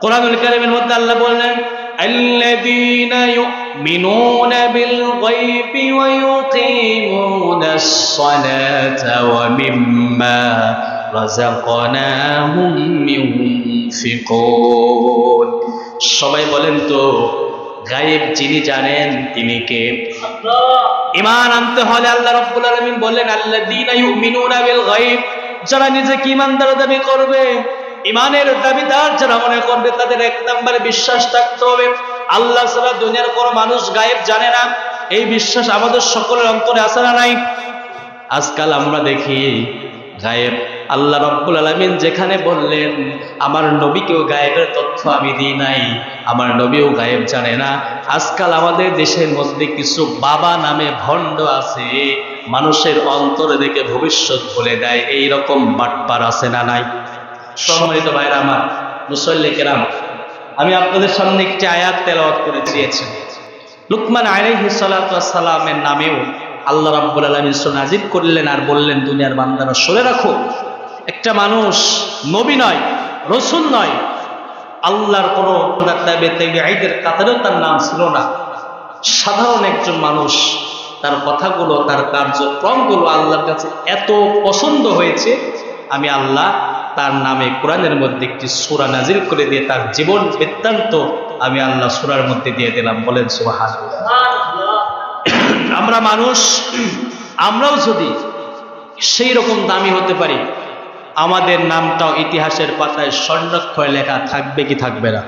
কোরআনুল কারীমের মধ্যে আল্লাহ বললেন আল্লাযীনা ইউমিনুনা বিল গায়বি ওয়া ইউকিমুনাস সালাতা ওয়া মিম্মা রাযাকনাহুম ইউনফিকুন। সবাই বলেন তো গায়েব যিনি জানেন তিনি কে? ঈমান আনতে হলে আল্লাহ রাব্বুল আলামিন বললেন আল্লাযীনা ইউমিনুনা বিল গায়ব, যারা নিজেকে ঈমানদার দাবি করবে, ঈমানের দাবিদার যারা মনে করবে, তাদের এক নম্বরে বিশ্বাস থাকতে হবে আল্লাহ ছাড়া দুনিয়ার কোনো মানুষ গায়েব জানে না। এই বিশ্বাস আমাদের সকলের অন্তরে আছে না নাই? আজকাল আমরা দেখি গায়েব আল্লাহ রাব্বুল আলামিন যেখানে বললেন আমার নবীকেও গায়েবের তথ্য আমি দিই নাই, আমার নবীও গায়েব জানে না, আজকাল আমাদের দেশের মধ্যে কিছু বাবা নামে ভণ্ড আছে, মানুষের অন্তরে দেখে ভবিষ্যৎ বলে দেয়। এইরকম বাটপার আছে না নাই? সম্মানিত ভাইরা আমার, মুসল্লি কেরাম, আমি আপনাদের সামনে একটি আয়াত তেলাওয়াত করে দিয়েছি। লুকমান আলাইহিস সালাতু ওয়াস সালামের নামেও আল্লাহ রাব্বুল আলামিন সূরা নাযিল করলেন আর বললেন দুনিয়ার বান্দারা শুনে রাখো, একটা মানুষ নবী নয়, রাসূল নয়, আল্লাহর কোনো তাবেঈদের কাতারেও তার নাম ছিল না, সাধারণ একজন মানুষ, তার কথাগুলো তার কার্যক্রমগুলো আল্লাহর কাছে এত পছন্দ হয়েছে, আমি আল্লাহ তার নামে কোরআনের মধ্যে একটি সূরা নাযিল করে দিয়ে তার জীবন বৃত্তান্ত আমি আল্লাহ সূরার মধ্যে দিয়ে দিলাম। বলেন সুবহানাল্লাহ। আমরা মানুষ, আমরাও যদি সেই রকম দামি হতে পারি, আমাদের নামটাও ইতিহাসের পাতায় স্বর্ণাক্ষরে লেখা থাকবে কি থাকবে না?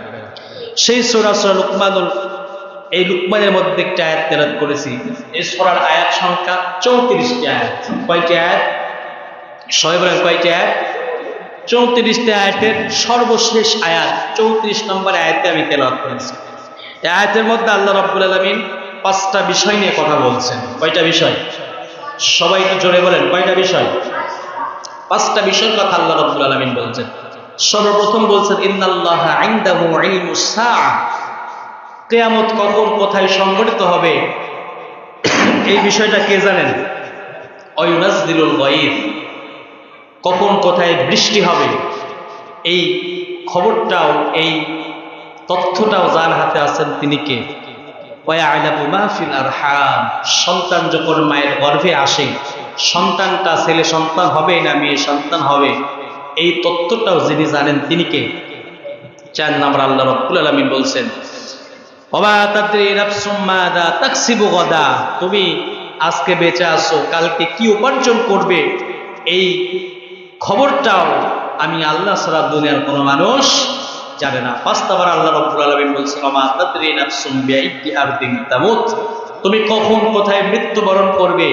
সেই সূরা লুকমানুল, এই লুকমানের মধ্যে একটা আয়াত তেলাওয়াত করেছি। এই সূরার আয়াত সংখ্যা 34টি আয়াত। কয়টি আয়াত? সবাই বলেন কয়টি আয়াত? 34টি আয়াতের সর্বশেষ আয়াত 34 নম্বর আয়াতে আমি তেলাওয়াত করেছি। এই আয়াতের মধ্যে আল্লাহ রাব্বুল আলামিন 5টা বিষয় নিয়ে কথা বলছেন। কয়টা বিষয়? সবাই একটু জোরে বলেন, কয়টা বিষয়? 5টা বিষয়ের কথা আল্লাহ রাব্বুল আলামিন বলছেন। সর্বপ্রথম বলছেন ইন্নাল্লাহা ইনদাহু ইলমুস সাআ, কিয়ামত কখন কোথায় সংঘটিত হবে এই বিষয়টা কে জানেন? ওয়া ইউনাজ্জিলুল গায়ব, কখন কোথায় বৃষ্টি হবে এই খবরটাও, এই তথ্যটাও যার হাতে আছেন তিনি কে? ওয়া ইয়ালামু মা ফিল আরহাম, সন্তান যখন মায়ের গর্ভে আসে, সন্তানটা ছেলে সন্তান হবে না মেয়ে সন্তান হবে, এই তথ্যটাও যিনি জানেন তিনি কে? 4 নম্বর আল্লাহ রাব্বুল আলামিন বলছেন ওয়া তাদরি নাফসুম মাযা তাকসিবু গাদা, তুমি আজকে বেঁচে আছো, কালকে কি উপার্জন করবে এই খবরটাও আমি আল্লাহ ছাড়া দুনিয়ার কোনো মানুষ জানে না। 5 নম্বর আল্লাহ রাব্বুল আলামিন বলছেন ওয়া তাদরি নাফসুম বিআইয়ি আরদিন তামুত, তুমি কখন কোথায় মৃত্যুবরণ করবে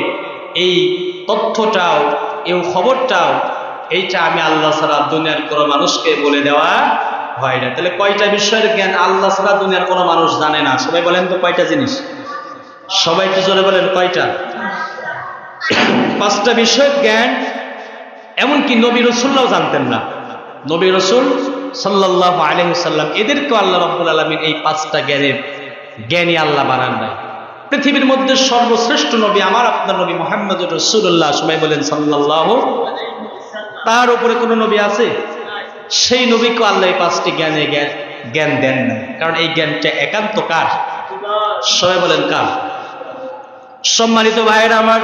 এই তথ্যটাও, এই খবরটাও, এইটা আমি আল্লাহ ছাড়া দুনিয়ার কোনো মানুষকে বলে দেওয়া হয় না। তাহলে কয়টা বিষয়ের জ্ঞান আল্লাহ ছাড়া দুনিয়ার কোনো মানুষ জানে না? সবাই বলেন তো কয়টা জিনিস? সবাই একটু জোরে বলেন কয়টা? 5টা বিষয়ের জ্ঞান এমনকি নবী রাসূলরাও জানতেন না। নবী রাসূল সাল্লাল্লাহু আলাইহি ওয়াসাল্লাম এদেরকেও আল্লাহ রাব্বুল আলামিন এই 5টা জ্ঞানের জ্ঞানী আল্লাহ বানান নাই। পৃথিবীর মধ্যে সর্বশ্রেষ্ঠ নবী আমার আপনার নবী মুহাম্মদুর রাসূলুল্লাহ, সবাই বলেন সাল্লাল্লাহু, তার উপরে কোনো নবী আছে? সেই নবীকে আল্লাহ এই 5টি জ্ঞান দেন না, কারণ এই জ্ঞানটা একান্ত কার? সবাই বলেন কার? সম্মানিত ভাইয়েরা আমার,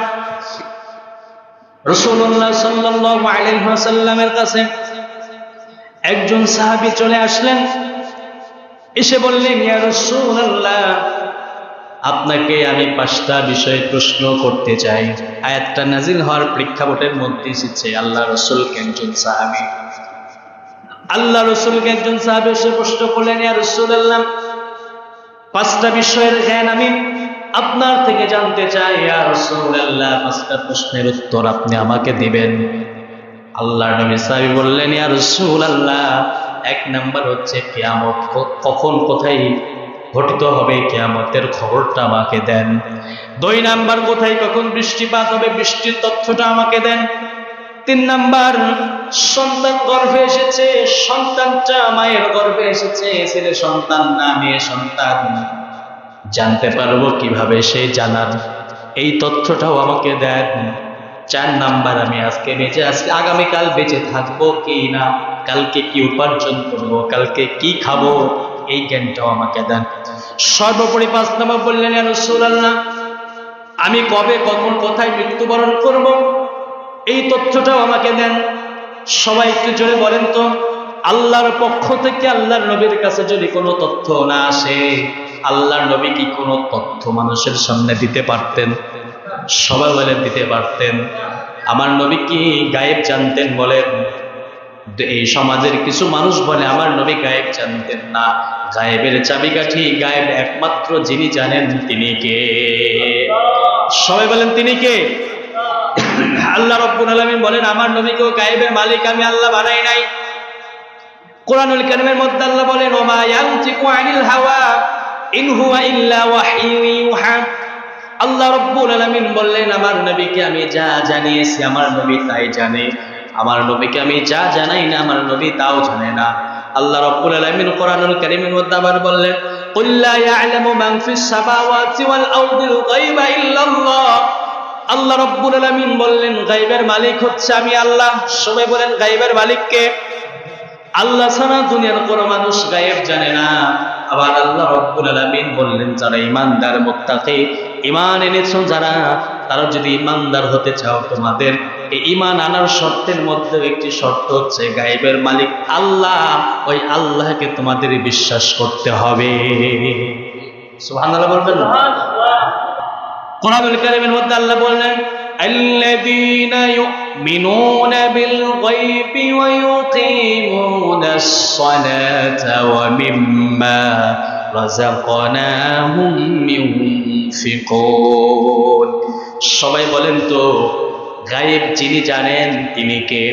রাসূলুল্লাহ সাল্লাল্লাহু আলাইহি ওয়াসাল্লামের কাছে একজন সাহাবী চলে আসলেন, এসে বললেন ইয়া রাসূলুল্লাহ, আপনাকে আমি 5টা বিষয়ে প্রশ্ন করতে চাই। আয়াতটা নাজিল হওয়ার প্রেক্ষাপটের মধ্যে এসেছে আল্লাহ রাসূলকে একজন সাহাবী এসে প্রশ্ন করলেন ইয়া রাসূলুল্লাহ, 5টা বিষয়ের জ্ঞান আমি আপনার থেকে জানতে চাই ইয়া রাসূলুল্লাহ, 5টা প্রশ্নের উত্তর আপনি আমাকে দিবেন। আল্লাহর নবী সাহাবী বললেন ইয়া রাসূলুল্লাহ, 1 নাম্বার হচ্ছে কিয়ামত কখন কোথায় ঘটিত হবে, কিয়ামতের খবরটা আমাকে দেন। 2 নাম্বার কোথায় কখন বৃষ্টিপাত হবে, বৃষ্টির তথ্যটা আমাকে দেন। 3 নাম্বার সন্তান গর্ভে এসেছে, সন্তানটা মায়ের গর্ভে এসেছে, ছেলে সন্তান না মেয়ে সন্তান, জানতে পারবো কিভাবে, সেই জানার এই তথ্যটাও আমাকে দেন। 4 নাম্বার আমি আজকে বেঁচে আছি, আগামীকাল বেঁচে থাকবো কি না কালকে কি উপার্জন করব, কালকে কি খাবো, এই জ্ঞানটাও আমাকে দেন। সর্বোপরি 5 নম্বর বললেন, ইয়া রাসূলুল্লাহ, আমি কবে কখন কোথায় মৃত্যুবরণ করব, এই তথ্যটাও আমাকে দেন। সবাই একটু জোরে বলেন তো, আল্লাহর পক্ষ থেকে আল্লাহর নবীর কাছে যদি কোনো তথ্য না আসে, আল্লাহর নবী কি কোনো তথ্য মানুষের সামনে দিতে পারতেন? সবাই বলেন দিতে পারতেন। আমার নবী কি গায়েব জানতেন? বলেন। এই সমাজের কিছু মানুষ বলে আমার নবী গায়েব জানতেন না। গায়েবের চাবিকাঠি, গায়েব একমাত্র যিনি জানেন তিনি কে? সবাই বলেন তিনি কে? আল্লাহ রাব্বুল আলামিন বলেন আমার নবীকেও গায়েবের মালিক আমি আল্লাহ বানাই নাই। কোরআনুল কারীমের মধ্যে আল্লাহ বলেন, ওমা ইয়ানতিকু আনিল হাওয়া ইন হুয়া ইল্লা ওয়াহয়ু ইউহা। আল্লাহ রাব্বুল আলামিন বললেন আমার নবীকে আমি যা জানিয়েছি আমার নবী তাই জানে, আমার নবীকে আমি যা জানাই না আমার নবী তাও জানে না। আল্লাহ রাব্বুল আলামিন কোরআনুল কারীমের মধ্যে আবার বললেন, কুল লা ইয়ালামু মান ফিস সামাওয়াতি ওয়াল আরদিল গায়বা ইল্লাল্লাহ। আল্লাহ রাব্বুল আলামিন বললেন গায়বের মালিক হচ্ছে আমি আল্লাহ। সবাই বলেন গায়বের মালিক কে? আল্লাহ ছাড়া দুনিয়ার কোনো মানুষ গায়েব জানে না। আবার আল্লাহ রাব্বুল আলামিন বললেন যারা ঈমানদার মুত্তাকি, ঈমান এনেছো যারা, তারা যদি ঈমানদার হতে চাও তোমাদের এই ঈমান আনার শর্তের মধ্যে একটি শর্ত হচ্ছে গায়েবের মালিক আল্লাহ, ওই আল্লাহকে তোমাদের বিশ্বাস করতে হবে। সুবহানাল্লাহ বলবেন না? কোরআনুল কারীমের মধ্যে আল্লাহ বললেন আল্লাযীনা ইউমিনুনা বিল গায়বি ওয়া ইউকিমুনাস সালাতা ওয়া মিম্মা রাযাকনাহুম ইউনফিকুন। সবাই বলেন তো গায়েব যিনি জানেন তিনি কে?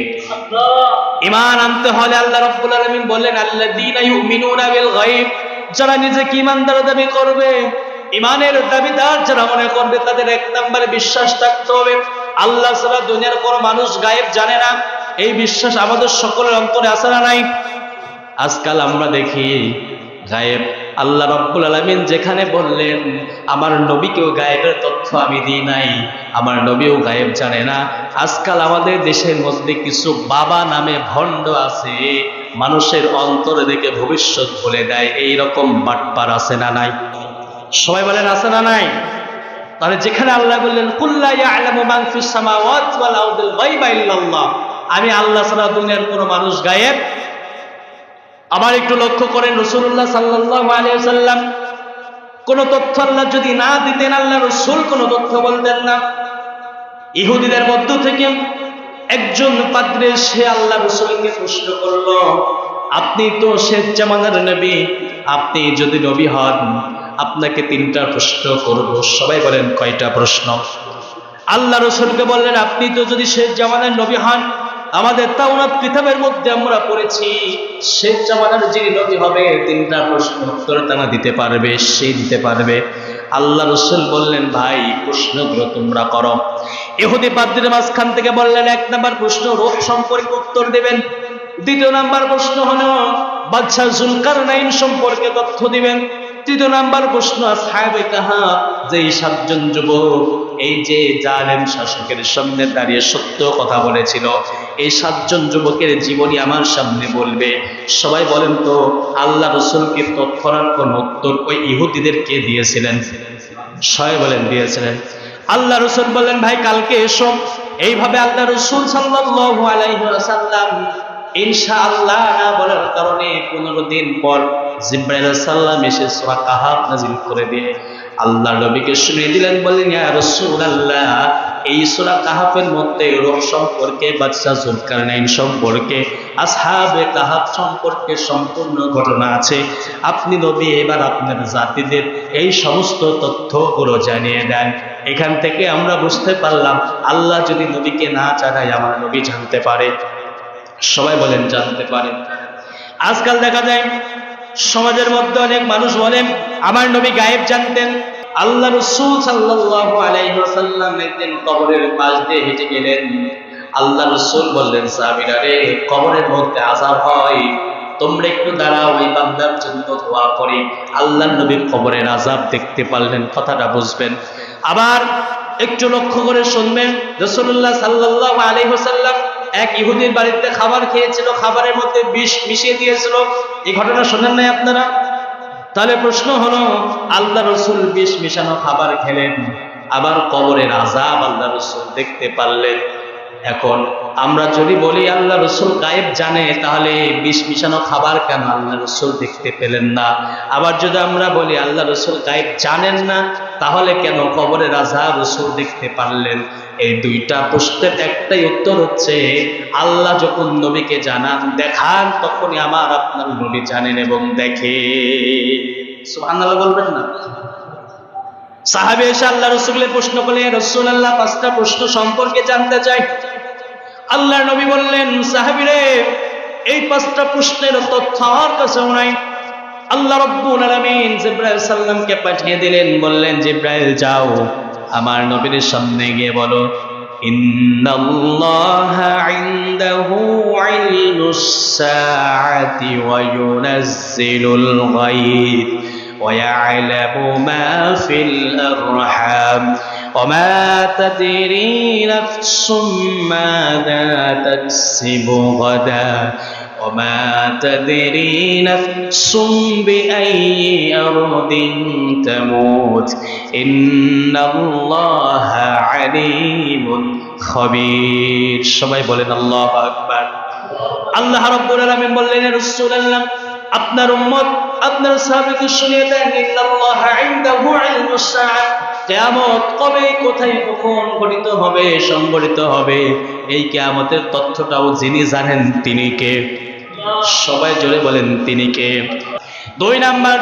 ঈমান আনতে হলে আল্লাহ রাব্বুল আলামিন বললেন আল্লাযীনা ইউমিনুনা বিল গায়ব, যারা নিজেকে ঈমানদার দাবি করবে, ইমানের দাবিদার যারা মনে করবে, তাদের 1 নম্বরে বিশ্বাস থাকতে হবে আল্লাহ ছাড়া দুনিয়ার কোনো মানুষ গায়েব জানে না। এই বিশ্বাস আমাদের সকলের অন্তরে আছে না নাই? আজকাল আমরা দেখি গায়েব আল্লাহ রাব্বুল আলামিন যেখানে বললেন আমার নবীকেও গায়েবের তথ্য আমি দিই নাই, আমার নবীও গায়েব জানে না, আজকাল আমাদের দেশের মধ্যে কিছু বাবা নামে ভণ্ড আছে, মানুষের অন্তরে দেখে ভবিষ্যৎ বলে দেয়। এই রকম বাটপার আছে না নাই? সবাই বলেন আছে না নাই? তাহলে যেখানে আল্লাহ বললেন কুল লা ইয়ালামু মান ফিস সামাওয়াতি ওয়াল আরদিল গায়বা ইল্লাল্লাহ, আমি আল্লাহ ছাড়া দুনিয়ার কোনো মানুষ গায়েব। আবার একটু লক্ষ্য করেন রাসূলুল্লাহ সাল্লাল্লাহু আলাইহি ওয়াসাল্লাম কোন তথ্য আল্লাহ যদি না দিতেন, আল্লাহ রাসূল কোন তথ্য বলতেন না। ইহুদিদের মধ্য থেকে একজন পাদ্রী সে আল্লাহ রাসূলকে প্রশ্ন করলো, আপনি তো শেষ জামানার নবী, আপনি যদি নবী হন আপনাকে 3টা প্রশ্ন করব। সবাই বলেন কয়টা প্রশ্ন? আল্লাহ রাসূলকে বললেন আপনি তো যদি শেষ জামানার নবী হন, আমাদের তাওরাত কিতাবের মধ্যে আমরা পড়েছি শেষ জামানার যিনি নবী হবে 3টা প্রশ্ন উত্তর তারা দিতে পারবে, সে দিতে পারবে। আল্লাহ রাসূল বললেন ভাই প্রশ্নগুলো তোমরা করো। ইহুদি পাদ্রীর মাঝখান থেকে বললেন 1 নাম্বার প্রশ্ন রূহ সম্পর্কে উত্তর দেবেন, 2 নাম্বার প্রশ্ন হলো বাদশা যুলকারনাইন সম্পর্কে তথ্য দিবেন, 3 নাম্বার প্রশ্ন আসহাবে কাহাফ যেই 7 জন যুবক এই যে জালেম শাসকের সামনে দাঁড়িয়ে সত্য কথা বলেছিল, এই 7 জন যুবকের জীবনী আমার সামনে বলবে। সবাই বলেন তো আল্লাহ রাসূলকে তৎক্ষণাৎ কোন উত্তর ওই ইহুদিদেরকে দিয়েছিলেন? সবাই বলেন দিয়েছিলেন। আল্লাহ রাসূল বললেন ভাই কালকে এসো। এইভাবে আল্লাহ রাসূল সাল্লাল্লাহু আলাইহি ওয়াসাল্লাম ইনশাআল্লাহ না বলার কারণে 15 দিন পর জিবরাইল আলাইহিস সালাম এসে সূরা কাহাফ নাযিল করে দিয়ে আল্লাহ নবীকে শুনিয়ে দিলেন, বললেন ইয়া রাসূলুল্লাহ এই সূরা কাহাফের মধ্যে রূহ সম্পর্কে, বাদশা যুলকারনাইন সম্পর্কে, আসহাবে কাহাফ সম্পর্কে সম্পূর্ণ ঘটনা আছে। আপনি নবী এবার আপনার জাতিদের এই সমস্ত তথ্যগুলো জানিয়ে দেন। এখান থেকে আমরা বুঝতে পারলাম আল্লাহ যদি নবীকে না জানায় আমার নবী জানতে পারে। সবাই বলেন জানতে পারে। আজকাল দেখা যায় সমাজের মধ্যে অনেক মানুষ বলেন আমার নবী গায়েব জানতেন। আল্লাহ রাসূল সাল্লাল্লাহু আলাইহি ওয়াসাল্লাম একদিন কবরের পাশ দিয়ে হেঁটে গেলেন। আল্লাহ রাসূল বললেন সাহাবীরা রে কবরের মধ্যে আযাব হয়, তোমরা একটু দাঁড়াও ওই বান্দার জন্য দোয়া করি। আল্লাহর নবী কবরের আযাব দেখতে পারলেন, কথাটা বুঝবেন। আবার একটু লক্ষ্য করে শুনবেন রাসূলুল্লাহ সাল্লাল্লাহু আলাইহি ওয়াসাল্লাম এক ইহুদির বাড়িতে খাবার খেয়েছিল, খাবারের মধ্যে বিষ মিশিয়ে দিয়েছিল। এই ঘটনা শোনেন নাই আপনারা? তাহলে প্রশ্ন হলো, আল্লাহ রসুল বিষ মিশানো খাবার খেলেন, আবার কবরের আযাব আল্লাহ রসুল দেখতে পারলেন। এখন আমরা যদি বলি আল্লাহ রসুল গায়েব জানে, তাহলে বিষ মিশানো খাবার কেন আল্লাহ রসুল দেখতে পেলেন না? আবার যদি আমরা বলি আল্লাহ রসুল গায়েব জানেন না, তাহলে কেন কবরের আযাব রসুল দেখতে পারলেন? এই দুইটা প্রশ্নের একটাই উত্তর হচ্ছে, আল্লাহ যখন নবীকে জানান, দেখান, তখনই আমার আপনার নবী জানেন এবং দেখে। সুবহানাল্লাহ বলবেন না? সাহাবী এসে আল্লাহ রসুলের প্রশ্ন করলেন, রাসূলুল্লাহ 5টা প্রশ্ন সম্পর্কে জানতে চাই। আল্লাহর নবী বললেন, সাহাবীরে, এই 5টা প্রশ্নের তথ্য আমার কাছেও নাই। আল্লাহ রাব্বুল আলামিন জিবরাইল সাল্লামকে পাঠিয়ে দিলেন, বললেন, জিবরাইল যাও, আমার নবীর সামনে গিয়ে বলো, ইন্নাল্লাহা ইনদাহু ইলমুস সাআতি ওয়া ইউনাজ্জিলুল গায়ব ওয়া ইয়া'লামু মা ফিল আরহাম ওয়া মা তাদরি নাফসুম মাযা তাকসিবু গাদা وما تدري نفس بأي أرض تموت إن الله عليم خبير সবাই বলেন আল্লাহু আকবার। আল্লাহ রাব্বুল আলামিন বললেন, রাসূলুল্লাহ, আপনার উম্মত, আপনার সাহাবীকে শুনিয়ে দেন, ইন্নাল্লাহা ইনদাহু ইলমুস সাআ, কিয়ামত কবে, কোথায়, কখন ঘটিত হবে, সংঘটিত হবে, এই কিয়ামতের তথ্যটাও যিনি জানেন তিনি কে? সবাই জোরে বলেন, তিনি কে? 2 নাম্বার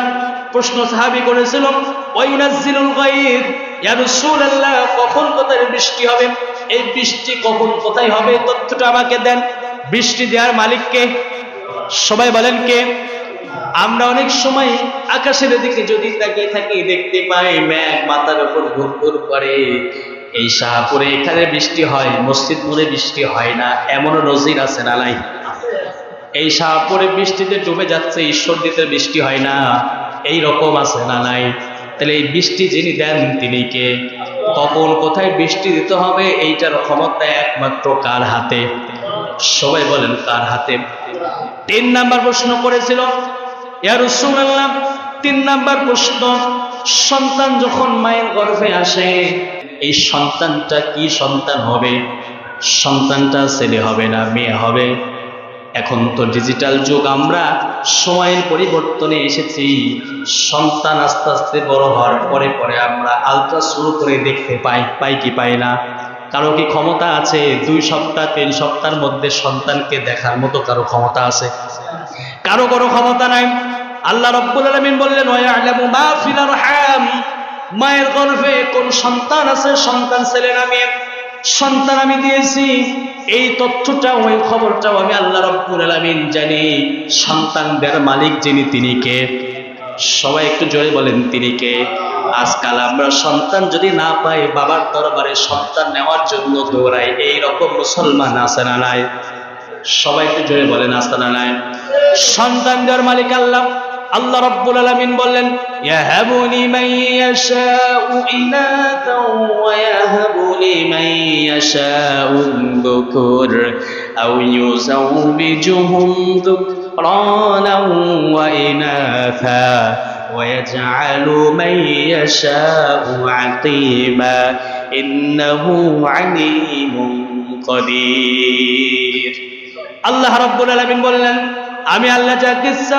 প্রশ্ন সাহাবী করেছিল, ওয়া ইউনাজ্জিলুল গায়ব, ইয়া রাসূলুল্লাহ, কখন কোথায় বৃষ্টি হবে, এই বৃষ্টি কখন কোথায় হবে, তথ্যটা আমাকে দেন। বৃষ্টি দেওয়ার মালিক কে? সবাই বলেন কে? আমরা অনেক সময় আকাশের দিকে যদি তাকিয়ে থাকি, দেখতে পাই মেঘ মাথার উপর ঘুরঘুর করে। এই শাহপুরে এখানে বৃষ্টি হয়, মসজিদপুরে বৃষ্টি হয় না, এমনও নজির আছে না নাই? এই শাহপুরে বৃষ্টিতে ডুবে যাচ্ছে, ঈশ্বরদীতে বৃষ্টি হয় না, এই রকম আছে না নাই? তাহলে এই বৃষ্টি যিনি দেন তিনি কে? কখন কোথায় বৃষ্টি দিতে হবে, এইটার ক্ষমতা একমাত্র কার হাতে? সবাই বলেন, কার হাতে? 3 নাম্বার প্রশ্ন করেছিল, ইয়া রাসূলুল্লাহ, 3 নাম্বার প্রশ্ন, সন্তান যখন মায়ের গর্ভে আসে, এই সন্তানটা কি সন্তান হবে? সন্তানটা ছেলে হবে না মেয়ে হবে? এখন তো ডিজিটাল যুগ, আমরা সময়ের পরিবর্তনে এসেছি। সন্তান আস্তে আস্তে বড় হওয়ার পরে পরে আমরা আলট্রাসাউন্ড করে দেখতে পাই কি পাই না? কারো কি ক্ষমতা আছে 2 সপ্তাহ 3 সপ্তাহের মধ্যে সন্তানকে দেখার মতো কারো ক্ষমতা আছে? কারো কোনো ক্ষমতা নাই। আল্লাহ রাব্বুল আলামিন বললেন, ওয়া ইয়া'লামু মা ফিল আরহাম, মায়ের গর্ভে কোন সন্তান আছে, সন্তান ছেলে না মেয়ে, সন্তান আমি দিয়েছি, এই তথ্যটা, ওই খবরটাও আমি আল্লাহ রাব্বুল আলামিন জানি। সন্তানদের মালিক যিনি, তিনি কে? সবাই একটু জোরে বলেন, তিনি কে? আজকাল আমরা সন্তান যদি না পাই, বাবার দরবারে সন্তান নেওয়ার জন্য দৌড়াই, এই রকম মুসলমান আছে না নাই? সবাই একটু জোরে বলেন, আছে না নাই? সন্তানদের মালিক আল্লাহ। আল্লাহ রাব্বুল আলামিন বললেন, ইয়াহাবু লিমান ইয়াশাউ ইনাতাও ওয়া ইয়াহাবু লিমান ইয়াশাউ যুকুর আও ইউযাওবিজুহুম যুকরানাও ওয়া ইনাথা ওয়া ইয়াজআলু মান ইয়াশাউ আকিমা ইন্নাহু আলীমুন কাদির। আল্লাহ রাব্বুল আলামিন বললেন, আমি আল্লাহ যাকে ইচ্ছা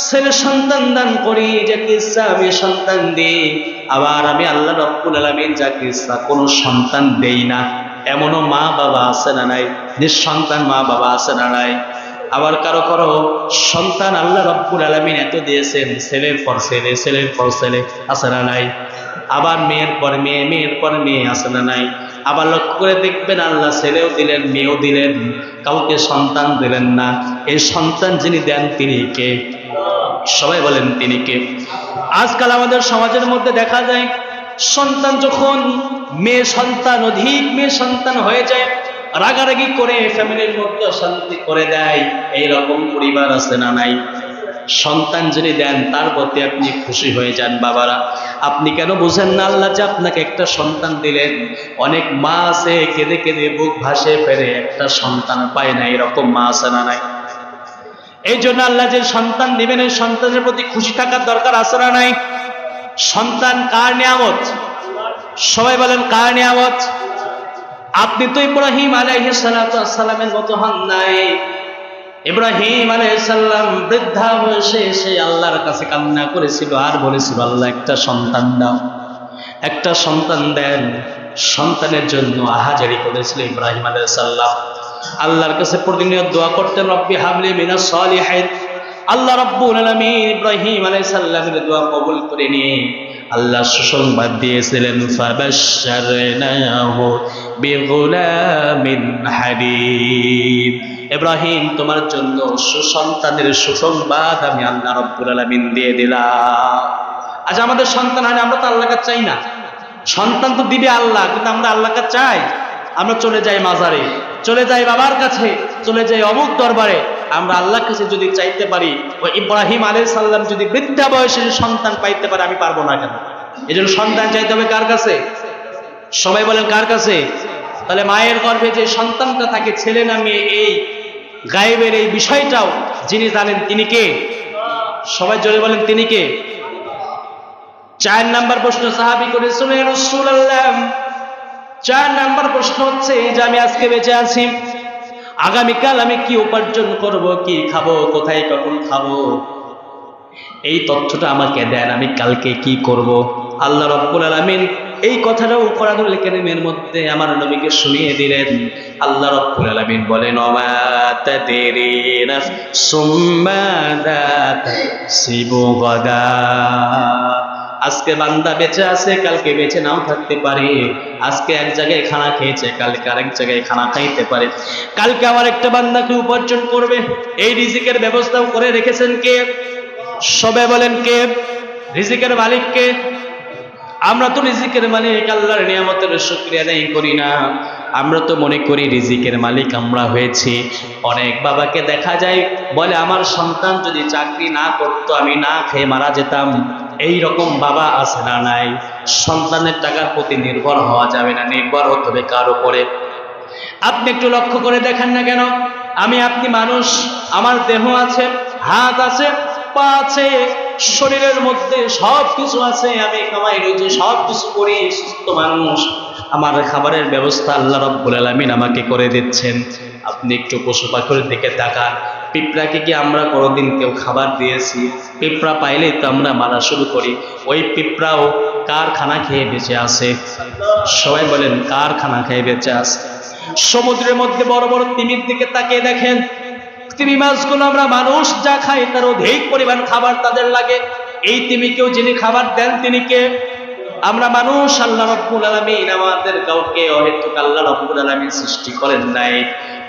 ছেলে সন্তান দান করি, যাকে ইচ্ছা আমি সন্তান দিই। আবার আমি আল্লাহ রাব্বুল আলামিন যাকে ইচ্ছা কোনো সন্তান দেই না। এমনও মা বাবা আছে না নাই? নিঃসন্তান মা বাবা আছে না নাই? আবার কারো কারো সন্তান আল্লাহ রাব্বুল আলামিন এত দিয়েছেন, ছেলের পর ছেলে, ছেলের পর ছেলে, আছে না নাই? আবার মেয়ের পর মেয়ে, মেয়ের পর মেয়ে, আছে না নাই? আবার লক্ষ্য করে দেখবেন, আল্লাহ ছেলেও দিলেন, মেয়েও দিলেন, কাউকে সন্তান দিলেন না। এই সন্তান যিনি দেন তিনি কে? সবাই বলেন, তিনি কে? আজকাল আমাদের সমাজের মধ্যে দেখা যায়, সন্তান যখন মেয়ে সন্তান, অধিক মেয়ে সন্তান হয়ে যায়, রাগারাগি করে ফ্যামিলির মধ্যে অশান্তি করে দেয়। এইরকম পরিবার আছে না নাই? সন্তান যিনি দেন তার প্রতি আপনি খুশি হয়ে যান। বাবারা, আপনি কেন বুঝেন না আল্লাহ যে আপনাকে একটা সন্তান দিলেন? অনেক মা আছে কেঁদে কেঁদে বুক ভাসে ফেরে একটা সন্তান পায় না, এরকম মা আছে না নাই? এই জন্য আল্লাহ যে সন্তান দিবেন ওই সন্তানের প্রতি খুশি থাকার দরকার আছে না নাই? সন্তান কার নিয়ামত? সবাই বলেন কার নিয়ামত? আপনি তো ইব্রাহিম আলাইহিস সালাতু ওয়াস সালামের মতো হন নাই। ইব্রাহিম আলাইহিস সালাম বৃদ্ধা বয়সে এসে আল্লাহর কাছে কান্না করেছিল আর বলেছিল, আল্লাহ একটা সন্তান দাও, একটা সন্তান দেন। সন্তানের জন্য আহাজারি করেছিল ইব্রাহিম আলাইহিস সালাম। আল্লাহর কাছে প্রতিনিয়ত দোয়া করতেন, রব্বি হাবলি মিনাস সালিহিন। আল্লাহ রাব্বুল আলামিন ইব্রাহিম আলাইহিস সালামের দোয়া কবুল করে নিয়ে আল্লাহ সুসংবাদ দিয়েছিলেন, ফাবাশশারনাহু বিগুলামিন হালিম। ইব্রাহিম, তোমার জন্য সুসন্তানের সুসংবাদ আমি আল্লাহ রাব্বুল আলামিন দিয়ে দিলাম। আজ আমাদের সন্তান হয়, আমরা তো আল্লাহকে চাই না। সন্তান তো দিবে আল্লাহ, কিন্তু আমরা আল্লাহকে চাই। আমরা চলে যাই মাজারে, চলে যাই বাবার কাছে, চলে যাই অমুক দরবারে। আমরা আল্লাহর কাছে যদি চাইতে পারি, ওই ইব্রাহিম আলাইহিস সালাম যদি বৃদ্ধা বয়সে সন্তান পাইতে পারে, আমি পারবো না কেন? এই জন্য সন্তান চাইতে হবে কার কাছে? সবাই বলেন কার কাছে? তাহলে মায়ের গর্ভে যে সন্তানটা থাকে, ছেলে না মেয়ে, এই গায়েবের এই বিষয়টাও যিনি জানেন তিনি কে? সবাই জোরে বলেন তিনি কে? 4 নাম্বার প্রশ্ন সাহাবী করেছিল, ইয়া রাসূলুল্লাহ, 4 নাম্বার প্রশ্ন হচ্ছে যে আমি আজকে বেঁচে আছি, আগামীকাল আমি কি উপার্জন করব, কি খাবো, কোথায় কখন খাবো, এই তথ্যটা আমাকে দেন, আমি কালকে কি করব। আল্লাহ রাব্বুল আলামিন এই কথাটাও কোরআনুল কারীমের মধ্যে আমার নবীকে শুনিয়ে দিলেন। আল্লাহ রাব্বুল আলামিন বলেন, ওয়া তাদরি নাফসুম মাযা তাকসিবু গাদা। আজকে বান্দা বেঁচে আছে, কালকে বেঁচে নাও থাকতে পারে। আজকে এক জায়গায় খানা খেয়েছে, কালকে আরেক জায়গায় খানা খাইতে পারে। কালকে আবার একটা বান্দাকে উপার্জন করবে। এই রিজিকের ব্যবস্থাও করে রেখেছেন কে? সবাই বলেন কে? রিজিকের মালিক কে? আমরা তো রিজিকের মালিক আল্লাহর নিয়ামতের শুকরিয়া আদায় করি না। আমরা তো মনে করি রিজিকের মালিক আমরা হয়েছি। অনেক বাবাকে দেখা যায় বলে, আমার সন্তান যদি চাকরি না করতো আমি না খেয়ে মারা যেতাম। এই রকম বাবা আছে না নাই? সন্তানের টাকার প্রতি নির্ভর হওয়া যাবে না, নির্ভর হতে হবে কার উপরে? আপনি একটু লক্ষ্য করে দেখেন না কেন, আমি আপনি মানুষ, আমার দেহ আছে, হাত আছে, পা আছে, শরীরের মধ্যে সব কিছু আছে, আমি কামাই রোজি সব কিছু করি, সুস্থ মানুষ। আমার খাবারের ব্যবস্থা আল্লাহ রাব্বুল আলামিন আমাকে করে দিচ্ছেন। আপনি একটু পশু পাখির দিকে তাকান, পিঁপড়াকে কি আমরা কোনোদিন কেউ খাবার দিয়েছি? পিঁপড়া পাইলেই তো আমরা মারা শুরু করি। ওই পিঁপড়াও কার খানা খেয়ে বেঁচে আছে? সবাই বলেন কার খানা খেয়ে বেঁচে আছে? সমুদ্রের মধ্যে বড় বড় তিমির দিকে তাকিয়ে দেখেন, তিমি মাছগুলো আমরা মানুষ যা খাই তার অধিক পরিমাণ খাবার তাদের লাগে। এই তিমিকেও যিনি খাবার দেন তিনি কে? আমরা মানুষ। আল্লাহ রাব্বুল আলামিন আমাদের কাউকে অহেতুক আল্লাহ রাব্বুল আলামিন সৃষ্টি করেন নাই।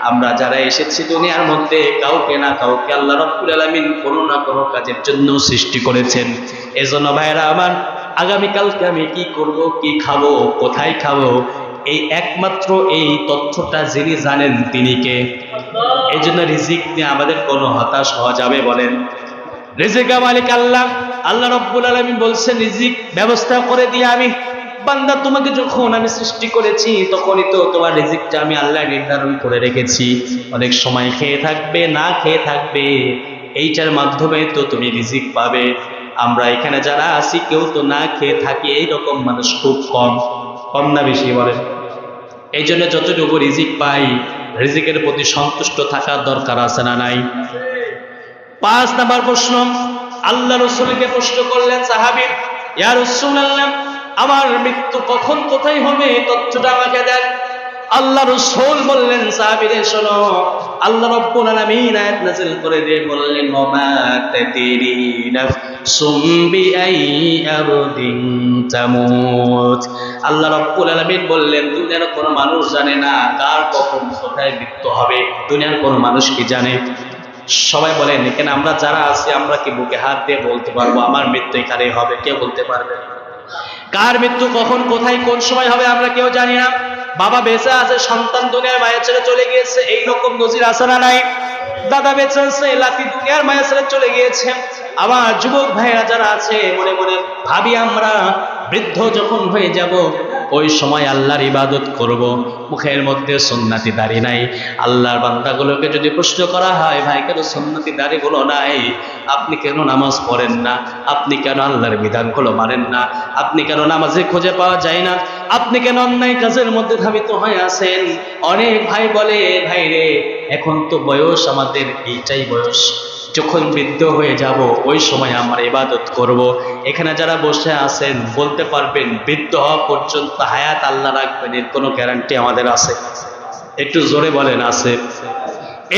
আমরা যারা এসেছি দুনিয়ার মধ্যে, কাউকে না কাউকে আল্লাহ রাব্বুল আলামিন কোনো না কোনো কাজের জন্য সৃষ্টি করেছেন। এজন্য ভাইরা আমার, আগামীকালকে আমি কি করব, কি খাবো, কোথায় খাবো, এই একমাত্র এই তথ্যটা যিনি জানেন তিনি কে? এই জন্য রিজিক নিয়ে আমাদের কোনো হতাশ হওয়া যাবে? বলেন রিজিক মালিক আল্লাহ। আল্লাহ রাব্বুল আলামিন বলছেন, রিজিক ব্যবস্থা করে দিয়ে আমি বান্দা তোমাকে যখন আমি সৃষ্টি করেছি তখনই তো তোমার রিজিকটা আমি আল্লাহ নির্ধারণ করে রেখেছি। অনেক সময় খেয়ে থাকবে, না খেয়ে থাকবে, এইটার মাধ্যমে তো তুমি রিজিক পাবে। আমরা এখানে যারা আছি কেউ তো না খেয়ে থাকি, এইরকম মানুষ খুব কম। কম না বেশি বলেন? এই জন্য যতটুকু রিজিক পাই, রিজিকের প্রতি সন্তুষ্ট থাকার দরকার আছে না নাই? 5 নাম্বার প্রশ্ন, আল্লাহ রাসূলকে প্রশ্ন করলেন সাহাবী, ইয়া রাসূলুল্লাহ, আমার মৃত্যু কখন কোথায় হবে, তথ্যটা আমাকে দেন। আল্লাহ রাসূল বললেন, সাহাবীরে শোনো, আল্লাহ রাব্বুল আলামিন আয়াত নাযিল করে দিয়ে বললেন, ওমা তাদরি নাফসুম বিআই আরদিন তামুত। আল্লাহ রাব্বুল আলামিন বললেন, দুনিয়ার কোনো মানুষ জানে না কার কখন কোথায় মৃত্যু হবে। দুনিয়ার কোনো মানুষ কি জানে? সবাই বলেন এখানে আমরা যারা আছি, আমরা কি বুকে হাত দিয়ে বলতে পারবো আমার মৃত্যু এখানেই হবে? কেউ বলতে পারবে? কার মৃত্যু কখন কোথায় কোন সময় হবে আমরা কেউ জানি না। বাবা বেঁচে আছে, সন্তান দুনিয়ার মায়ের ছেড়ে চলে গিয়েছে, এইরকম নজির আছে না নাই? দাদা বেঁচে আছে, লাতি দুনিয়ার মায়া ছেড়ে চলে গিয়েছে। আমার যুবক ভাইরা যারা আছে মনে মনে ভাবি আমরা বৃদ্ধ যখন হয়ে যাব ওই সময় আল্লাহর ইবাদত করব, মুখের মধ্যে সুন্নতি দাড়ি নাই। আল্লাহর বান্দাগুলোকে যদি প্রশ্ন করা হয়, ভাই কেন সুন্নতি দাড়িগুলো নাই, আপনি কেন নামাজ পড়েন না, আপনি কেন আল্লাহর বিধানগুলো মানেন না, আপনি কেন নামাজে খুঁজে পাওয়া যায় না, আপনি কেন অন্যায় কাজের মধ্যে ধাবিত হয়ে আছেন? অনেক ভাই বলে, ভাই রে এখন তো বয়স আমাদের এইটাই বয়স, যখন বৃদ্ধ হয়ে যাব ওই সময় আমরা ইবাদত করব। এখানে যারা বসে আছেন বলতে পারবেন বৃদ্ধ হওয়া পর্যন্ত হায়াত আল্লাহ রাখবেন, এর কোনো গ্যারান্টি আমাদের আছে? একটু জোরে বলেন, আছে?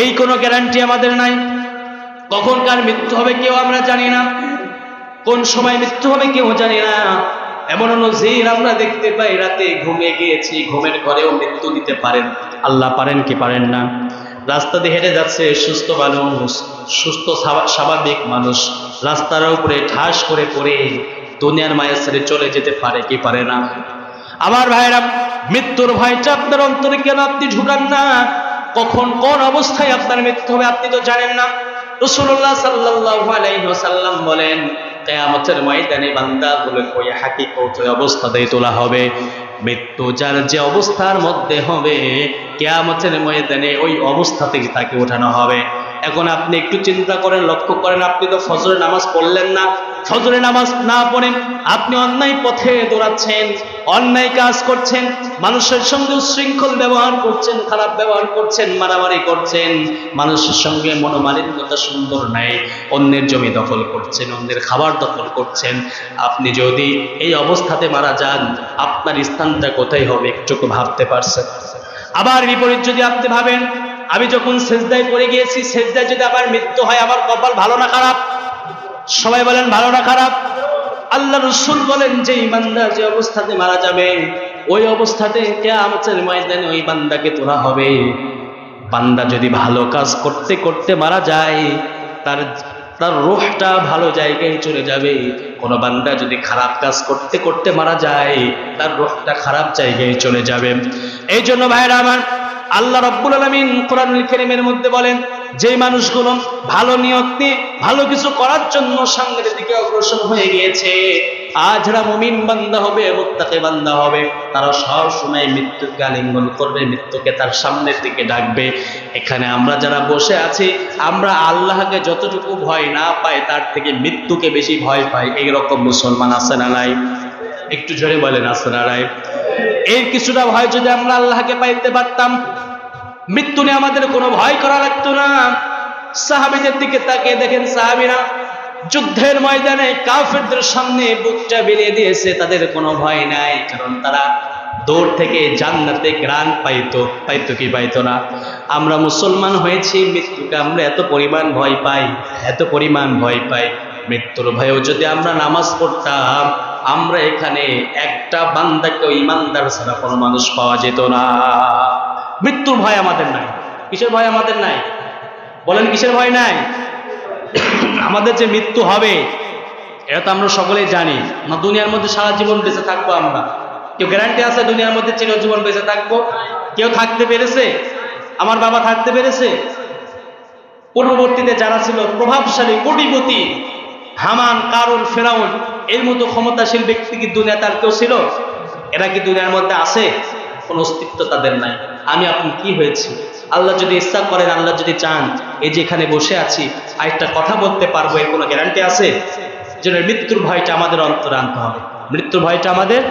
এই কোনো গ্যারান্টি আমাদের নাই। কখনকার মৃত্যু হবে কেউ আমরা জানি না, কোন সময় মৃত্যু হবে কেউ জানি না। এমন নজির আমরা দেখতে পাই, রাতে ঘুমিয়ে গিয়েছি, ঘুমের ঘরেও মৃত্যু দিতে পারেন। আল্লাহ পারেন কি পারেন না? রাস্তা দিয়ে হেঁটে যাচ্ছে সুস্থ মানুষ, সুস্থ স্বাভাবিক মানুষ, রাস্তার উপরে ঠাস করে পড়ে দুনিয়ার মায়া ছেড়ে চলে যেতে পারে কি পারে না? আমার ভাইরা, মৃত্যুর ভয়টা আপনার অন্তরে কেন আপনি ঢুকান না? কখন কোন অবস্থায় আপনার মৃত্যু হবে আপনি তো জানেন না। রাসূলুল্লাহ সাল্লাল্লাহু আলাইহি ওয়াসাল্লাম বলেন, কিয়ামতের ময়দানে বান্দাগুলোকে ওই হাকিকত অবস্থাতেই তোলা হবে। মৃত্যু যার যে অবস্থার মধ্যে হবে, কিয়ামতের ময়দানে ওই অবস্থাতেই তাকে ওঠানো হবে। এখন আপনি একটু চিন্তা করেন, লক্ষ্য করেন, আপনি তো ফজরের নামাজ পড়লেন না, ফজরের নামাজ না পড়ে আপনি অন্যায় পথে দৌড়াচ্ছেন, অন্যায় কাজ করছেন, মানুষের সঙ্গে উচ্ছৃঙ্খল ব্যবহার করছেন, খারাপ ব্যবহার করছেন, মারামারি করছেন, মানুষের সঙ্গে মনোমালিন্যতা সুন্দর নাই, অন্যের জমি দখল করছেন, অন্যের খাবার দখল করছেন। আপনি যদি এই অবস্থাতে মারা যান, আপনার স্থানটা কোথায় হবে একটু ভাবতে পারছেন? আবার বিপরীত যদি আপনি ভাবেন, আমি যখন সেজদায় পড়ে গিয়েছি, সেজদায় যদি আবার মৃত্যু হয়, আমার কপাল ভালো না খারাপ? সবাই বলেন ভালো না খারাপ? আল্লাহ রাসূল বলেন যে ইমানদার যে অবস্থাতে মারা যাবে ওই অবস্থাতে কিয়ামতের ময়দানে ওই বান্দাকে তোলা হবে। বান্দা যদি ভালো কাজ করতে করতে মারা যায়, তার রূহটা ভালো জায়গায় চলে যাবে। কোন বান্দা যদি খারাপ কাজ করতে করতে মারা যায়, তার রূহটা খারাপ জায়গায় চলে যাবে। এই জন্য ভাইরা আমার, আল্লাহ রাব্বুল আলামিন কোরআনুল কারীমের মধ্যে বলেন, যে মানুষগুলো ভালো নিয়ত নিয়ে ভালো কিছু করার জন্য সামনের দিকে অগ্রসর হয়ে গিয়েছে, আজ যারা মুমিন বান্দা হবে, মুত্তাকি বান্দা হবে, তারা সব সময় মৃত্যুকে আলিঙ্গন করবে, মৃত্যুকে তার সামনের দিকে ডাকবে। এখানে আমরা যারা বসে আছি, আমরা আল্লাহকে যতটুকু ভয় না পাই তার থেকে মৃত্যুকে বেশি ভয় পাই। এইরকম মুসলমান আছে না নাই? একটু জোরে বলেন, আছে না নাই? এর কিছুটা ভয় যদি আমরা আল্লাহকে পাইতে পারতাম, মৃত্যু নিয়ে আমাদের কোনো ভয় করা লাগতো না। সাহাবীদের দিকে তাকিয়ে দেখেন, সাহাবীরা যুদ্ধের ময়দানে কাফেরদের সামনে বুকটা বিলিয়ে দিয়েছে, তাদের কোনো ভয় নাই, কারণ তারা দূর থেকে জান্নাতে ঘ্রাণ পাইতো কি পাইতো না? আমরা মুসলমান হয়েছি, মৃত্যুকে আমরা এত পরিমাণ ভয় পাই, এত পরিমাণ ভয় পাই। মৃত্যুর ভয়েও যদি আমরা নামাজ পড়তাম, আমরা এখানে একটা বান্দাকে ইমানদার ছাড়া কোনো মানুষ পাওয়া যেত না। মৃত্যুর ভয় আমাদের নাই। কিসের ভয় আমাদের নাই? বলেন, কিসের ভয় নাই? আমাদের যে মৃত্যু হবে এটা তো আমরা সকলেই জানি না। দুনিয়ার মধ্যে সারা জীবন বেঁচে থাকবো আমরা? কেউ গ্যারান্টি আছে দুনিয়ার মধ্যে চিরজীবন বেঁচে থাকবো? কেউ থাকতে পেরেছে? আমার বাবা থাকতে পেরেছে? পূর্ববর্তীতে যারা ছিল প্রভাবশালী কোটিপতি, হামান, কারুন, ফেরাউন, এর মতো ক্ষমতাশীল ব্যক্তি কি দুনিয়া তার কেউ ছিল? এরা কি দুনিয়ার মধ্যে আছে? কোন অস্তিত্ব তাদের নাই। আমি আপনি কি হয়েছি? আল্লাহ যদি ইচ্ছা করেন, আল্লাহ যদি চান, এই যে এখানে বসে আছি আরেকটা কথা বলতে পারবো, এর কোনো গ্যারান্টি আছে? যেন মৃত্যুর ভয়টা আমাদের অন্তরে আনতে হবে, মৃত্যুর ভয়টা আমাদের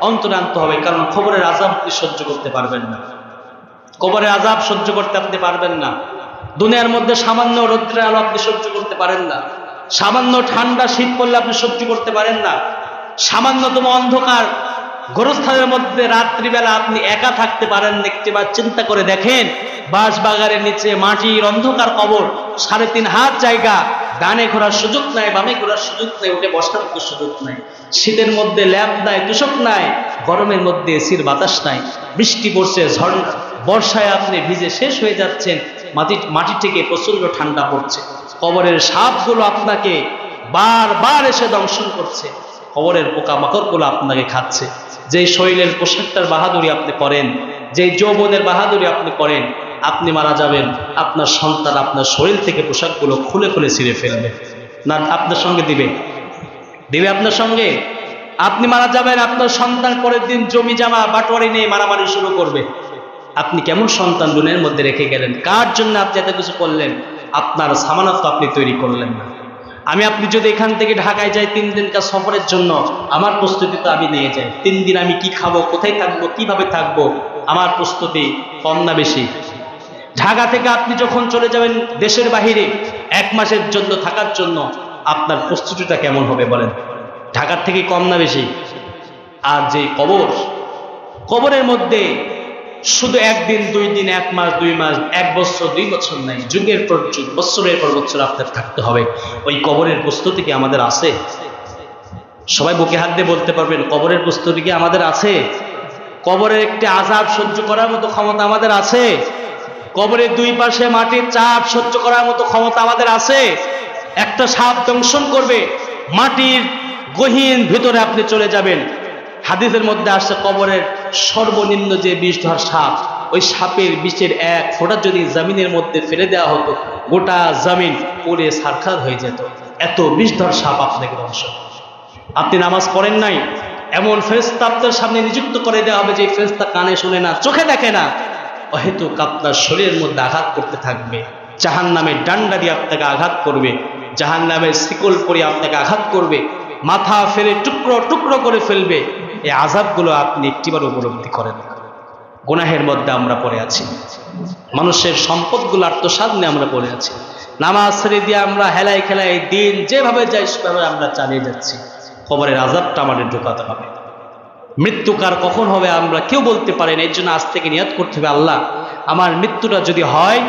অন্তরে আনতে হবে। কারণ কবরের আযাব আপনি সহ্য করতে পারবেন না, কবরের আযাব সহ্য করতে আপনি পারবেন না। দুনিয়ার মধ্যে সামান্য রৌদ্রের আলো আপনি সহ্য করতে পারেন না, সামান্য ঠান্ডা শীত পড়লে আপনি সহ্য করতে পারেন না, সামান্যতম অন্ধকার গোরস্থানের মধ্যে রাত্রিবেলা আপনি একা থাকতে পারেন না। একটিবার চিন্তা করে দেখেন, বাঁশ বাগানের নিচে মাটির অন্ধকার কবর, 3.5 হাত জায়গা, ডানে ঘোরার সুযোগ নাই, বামে ঘোরার সুযোগ নাই, উঠে বসার সুযোগ নাই। শীতের মধ্যে ল্যাম্প নাই, তুষক নাই, গরমের মধ্যে এসির বাতাস নাই, বৃষ্টি পড়ছে, ঝড়, বর্ষায় আপনি ভিজে শেষ হয়ে যাচ্ছেন, মাটি থেকে প্রচন্ড ঠান্ডা পড়ছে। কবরের সাপগুলো আপনাকে বারবার এসে দংশন করছে, কবরের পোকামাকড়গুলো আপনাকে খাচ্ছে। যেই শরীরের পোশাকটার বাহাদুরি আপনি করেন, যেই যৌবনের বাহাদুরি আপনি করেন, আপনি মারা যাবেন, আপনার সন্তান আপনার শরীর থেকে পোশাকগুলো খুলে খুলে ছিঁড়ে ফেলবে। না আপনার সঙ্গে দিবে আপনার সঙ্গে? আপনি মারা যাবেন, আপনার সন্তান পরের দিন জমি জামা বাটোয়ারি নিয়ে মারামারি শুরু করবে। আপনি কেমন সন্তান দুনিয়ার মধ্যে রেখে গেলেন? কার জন্য আপনি এত কিছু করলেন? আপনার সামানত তো আপনি তৈরি করলেন না। আপনি যদি এখান থেকে ঢাকায় যাই 3 দিনকার সফরের জন্য, আমার প্রস্তুতি তো আমি নিয়ে যাই। 3 দিন আমি কি খাবো, কোথায় থাকবো, কিভাবে থাকবো, আমার প্রস্তুতি কম না বেশি? ঢাকা থেকে আপনি যখন চলে যাবেন দেশের বাহিরে 1 মাসের জন্য থাকার জন্য, আপনার প্রস্তুতিটা কেমন হবে বলেন? ঢাকার থেকে কম না বেশি? আর যে কবরের মধ্যে শুধু 1 দিন 2 দিন 1 মাস 2 মাস 1 বছর 2 বছর নাই, যুগের পর যুগ, বছরের পর বছর আপনার থাকতে হবে। ওই কবরের প্রস্তুতি কি আমাদের আছে? সবাই বুকে হাত দিয়ে বলতে পারবেন কবরের প্রস্তুতি কি আমাদের আছে? কবরের একটি আযাব সহ্য করার মতো ক্ষমতা আমাদের আছে? কবরের 2 পাশে মাটির চাপ সহ্য করার মতো ক্ষমতা আমাদের আছে? একটা সাপ দংশন করবে, মাটির গহীন ভিতরে আপনি চলে যাবেন। হাদিসের মধ্যে আসছে কবরের সর্বনিম্ন যে বিষধর সাপ, ওই সাপের বিষের 1 ফোঁটা যদি জমিনের মধ্যে ফেলে দেওয়া হতো, গোটা জমিন পুড়ে ছারখার হয়ে যেত। এত বিষধর সাপ আপনাকে ধ্বংস। আপনি নামাজ পড়েন নাই, এমন ফেরেশতা আপনার সামনে নিযুক্ত করে দেওয়া হবে যে ফেরেশতা কানে শোনে না, চোখে দেখে না, অহেতুক আপনার শরীরের মধ্যে আঘাত করতে থাকবে। জাহান্নামের ডান্ডা দিয়ে আপনাকে আঘাত করবে, জাহান্নামের শিকল পরে আপনাকে আঘাত করবে, মাথা ফেলে টুকরো টুকরো করে ফেলবে। এই আযাবগুলো আপনি একটিবার উপলব্ধি করেন না। গুনাহের মধ্যে আমরা পড়ে আছি, মানুষের সম্পদগুলো আত্মসাৎ নিয়ে আমরা পড়ে আছি, নামাজ ছেড়ে দিয়ে আমরা হেলায় খেলায় দিন যেভাবে যাই সেভাবে আমরা চালিয়ে যাচ্ছি। কবরের আযাবটা আমাদের ঢোকাতে হবে। মৃত্যু কার কখন হবে আমরা কেউ বলতে পারে না। এর জন্য আজ থেকে নিয়ত করতে হবে, আল্লাহ আমার মৃত্যুটা যদি হয়,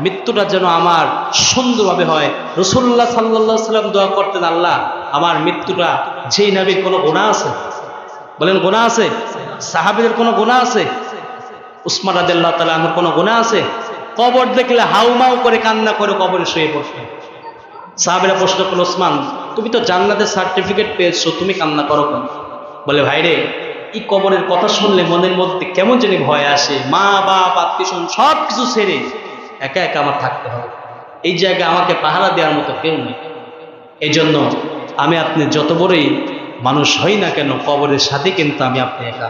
মৃত্যুটা যেন আমার সুন্দরভাবে হয়। রাসূলুল্লাহ সাল্লাল্লাহু আলাইহি সাল্লাম দোয়া করতেন, আল্লাহ আমার মৃত্যুটা, যেই নবীর কোনো গুনাহ আছে? বলেন গুনাহ আছে? সাহাবীদের কোনো গুনাহ আছে? উসমান রাদিয়াল্লাহু তাআলা আনহুর কোনো গুনাহ আছে? কবর দেখলে হাউমাউ করে কান্না করে কবরে শুয়ে পড়তেন। সাহাবীরা প্রশ্ন করল, উসমান তুমি তো জান্নাতের সার্টিফিকেট পেয়েছো, তুমি কান্না করো কেন? বলে ভাইরে, এই কবরের কথা শুনলে মনের মধ্যে কেমন জানি ভয় আসে। মা বাপ আত্মীয়স্বজন সব কিছু ছেড়ে একা একা আমার থাকতে হবে। এই জায়গায় আমাকে পাহারা দেওয়ার মতো কেউ নেই। এই জন্য আমি আপনি যত বড়ই মানুষ হই না কেন, কবরের সাথে কিন্তু আমি আপনি একা।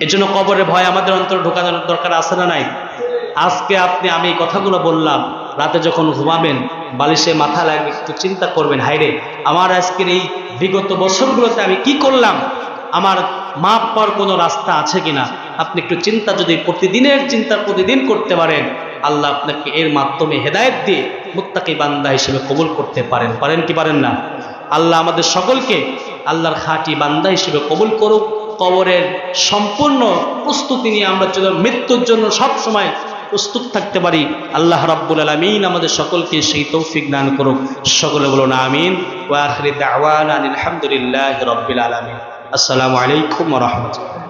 এই জন্য কবরের ভয় আমাদের অন্তরে ঢোকানোর দরকার আছে না নাই? আজকে আমি এই কথাগুলো বললাম, রাতে যখন ঘুমাবেন বালিশে মাথা লাগবে, একটু চিন্তা করবেন, হাইরে আমার আজকের এই বিগত বছরগুলোতে আমি কি করলাম, আমার মাপ পাওয়ার কোনো রাস্তা আছে কিনা। আপনি একটু চিন্তা যদি প্রতিদিনের চিন্তা প্রতিদিন করতে পারেন, আল্লাহ আপনাকে এর মাধ্যমে হেদায়েত দিয়ে মুত্তাকি বান্দা হিসেবে কবুল করতে পারেন কি পারেন না? আল্লাহ আমাদের সকলকে আল্লাহর খাঁটি বান্দা হিসেবে কবুল করুক। কবরের সম্পূর্ণ প্রস্তুতি নিয়ে আমরা যেন মৃত্যুর জন্য সব সময় প্রস্তুত থাকতে পারি। আল্লাহ রাব্বুল আলামিন আমাদের সকলকে সেই তৌফিক দান করুক। সকলে বলুন আমিন। ওয়া আখিরু দাওয়ানা আলহামদুলিল্লাহি রাব্বিল আলামিন। আসসালামু আলাইকুম ওয়া রাহমাতুল্লাহ।